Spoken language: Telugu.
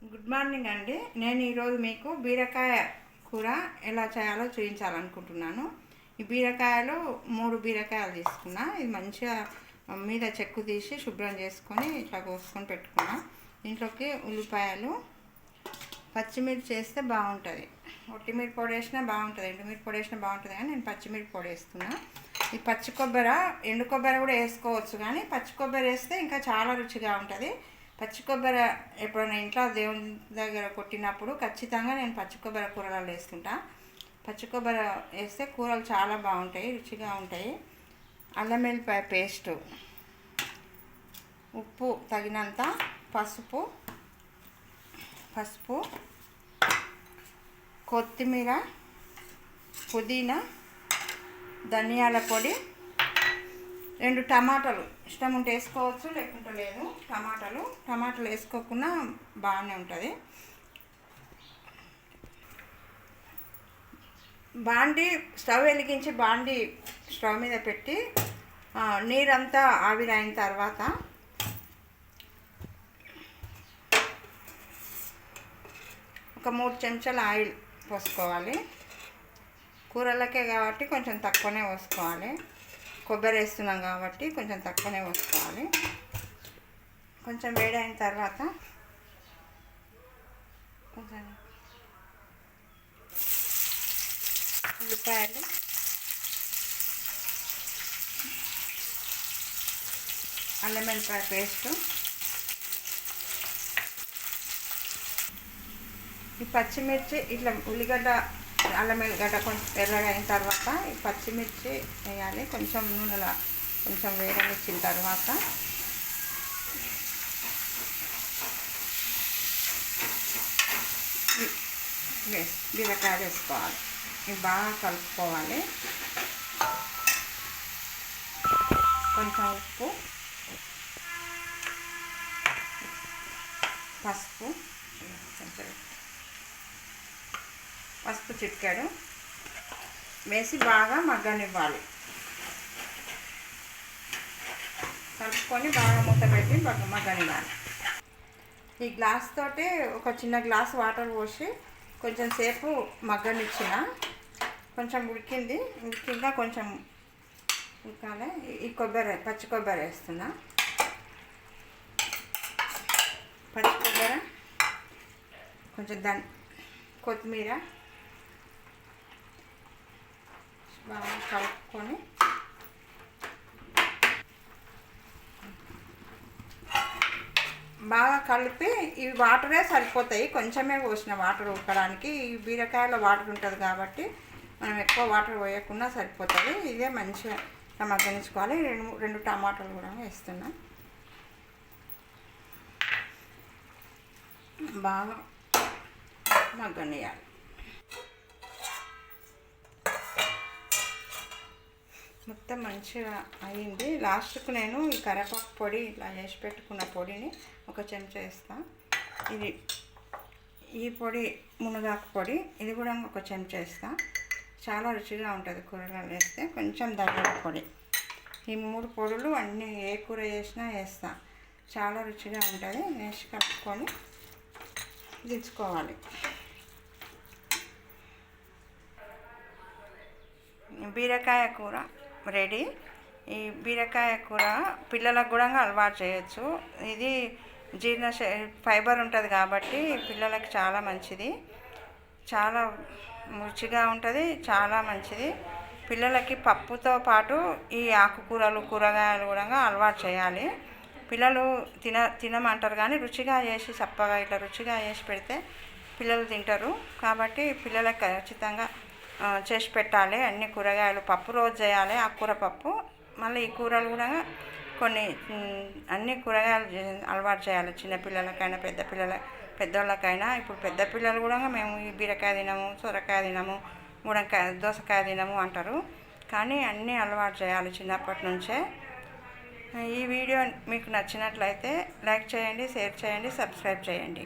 గుడ్ మార్నింగ్ అండి. నేను ఈరోజు మీకు బీరకాయ కూర ఎలా చేయాలో చూపించాలనుకుంటున్నాను. ఈ బీరకాయలు 3 బీరకాయలు తీసుకున్నా. ఇది మంచిగా మీద చెక్కు తీసి శుభ్రం చేసుకొని ఇట్లా కోసుకొని పెట్టుకున్నా. దీంట్లోకి ఉల్లిపాయలు, పచ్చిమిర్చి వేస్తే బాగుంటుంది. ఒట్టిమిరప పొడి వేసినా బాగుంటుంది, ఎండుమిరప పొడి వేసినా బాగుంటుంది, కానీ నేను పచ్చిమిరప పొడి వేస్తున్నా. ఈ పచ్చి కొబ్బరి, ఎండు కొబ్బరి కూడా వేసుకోవచ్చు, కానీ పచ్చి కొబ్బరి వేస్తే ఇంకా చాలా రుచిగా ఉంటుంది. పచ్చి కొబ్బరి ఎప్పుడైనా ఇంట్లో దేవుని దగ్గర కొట్టినప్పుడు ఖచ్చితంగా నేను పచ్చి కొబ్బరి కూరలలో వేస్తుంటా. పచ్చి కొబ్బరి వేస్తే కూరలు చాలా బాగుంటాయి, రుచిగా ఉంటాయి. అల్లం వెల్లిపాయ పేస్టు, ఉప్పు తగినంత, పసుపు, కొత్తిమీర, పుదీనా, ధనియాల పొడి, 2 టమాటాలు ఇష్టం ఉంటే వేసుకోవచ్చు, లేకుంటే లేదు. టమాటాలు వేసుకోకుండా బాగానే ఉంటుంది. బాండి స్టవ్ వెలిగించి స్టవ్ మీద పెట్టి నీరంతా ఆవిరైన తర్వాత ఒక 3 చెంచాల ఆయిల్ పోసుకోవాలి. కూరలకే కాబట్టి కొంచెం తక్కువనే పోసుకోవాలి. కొబ్బరి వేస్తున్నాం కాబట్టి కొంచెం తక్కువనే పోసుకోవాలి. కొంచెం వేడైన తర్వాత కొంచెం ఉల్లిపాయలు, అల్లం వెల్లిపాయ పేస్టు, ఈ పచ్చిమిర్చి ఇట్లా ఉల్లిగడ్డ, అల్లం వెల్లిగడ్డ కొంచెం ఎర్రగా అయిన తర్వాత ఈ పచ్చిమిర్చి వేయాలి. కొంచెం నూనెలో కొంచెం వేగనిచ్చిన తర్వాత బీరకాయ వేసుకోవాలి. ఇవి బాగా కలుపుకోవాలి. కొంచెం ఉప్పు, పసుపు చిటికెడు వేసి బాగా మగ్గనివ్వాలి. కలుపుకొని బాగా మూత పెట్టి మగ్గనివ్వాలి. ఈ గ్లాస్ తోటి ఒక చిన్న గ్లాస్ వాటర్ పోసి కొంచెం సేపు మగ్గనిచ్చిన, కొంచెం ఉడికిందా కొంచెం ఉడకాలి. ఈ పచ్చి కొబ్బరి వేస్తున్నా. పచ్చి కొబ్బరి, కొంచెం కొత్తిమీర బాగా కలుపుకొని బాగా కలిపి ఇవి వాటరే సరిపోతాయి. కొంచెమే పోసిన వాటర్ ఉడకడానికి. ఈ బీరకాయలో వాటర్ ఉంటుంది కాబట్టి మనం ఎక్కువ వాటర్ పోయకుండా సరిపోతుంది. ఇదే మంచిగా మగ్గనించుకోవాలి. 2 టమాటాలు కూడా వేస్తున్నా. బాగా మగ్గనియాలి. మొత్తం మంచిగా అయింది. లాస్ట్కు నేను ఈ కరివేపాకు పొడి ఇట్లా చేసి పెట్టుకున్న పొడిని ఒక చెంచా వేస్తాను. ఈ పొడి మునగాకు పొడి, ఇది కూడా ఒక చెంచా వేస్తాను. చాలా రుచిగా ఉంటుంది కూరగాయలు వేస్తే. కొంచెం ధనియాల పొడి, ఈ 3 పొడులు అన్నీ ఏ కూర చేసినా వేస్తాను. చాలా రుచిగా ఉంటుంది. వేసి కలుపుకొని దించుకోవాలి. బీరకాయ కూర రెడీ. ఈ బీరకాయ కూర పిల్లలకు కూడా అలవాటు చేయొచ్చు. ఇది ఫైబర్ ఉంటుంది కాబట్టి పిల్లలకి చాలా మంచిది. చాలా రుచిగా ఉంటుంది, చాలా మంచిది. పిల్లలకి పప్పుతో పాటు ఈ ఆకుకూరలు, కూరగాయలు కూడా అలవాటు చేయాలి. పిల్లలు తినమంటారు, కానీ రుచిగా చేసి చప్పగా ఇట్లా రుచిగా చేసి పెడితే పిల్లలు తింటారు. కాబట్టి పిల్లలకు ఖచ్చితంగా చేసి పెట్టాలి. అన్ని కూరగాయలు పప్పు రోజు చేయాలి, ఆకుకూర పప్పు. మళ్ళీ ఈ కూరలు కూడా అన్ని కూరగాయలు అలవాటు చేయాలి. చిన్నపిల్లలకైనా పెద్దోళ్ళకైనా. ఇప్పుడు పెద్ద పిల్లలు కూడా మేము ఈ బీరకాయ తినము, సొరకాయ తినము, మునక్కాయ, దోసకాయ తినము అంటారు. కానీ అన్నీ అలవాటు చేయాలి చిన్నప్పటి నుంచే. ఈ వీడియో మీకు నచ్చినట్లయితే లైక్ చేయండి, షేర్ చేయండి, సబ్స్క్రైబ్ చేయండి.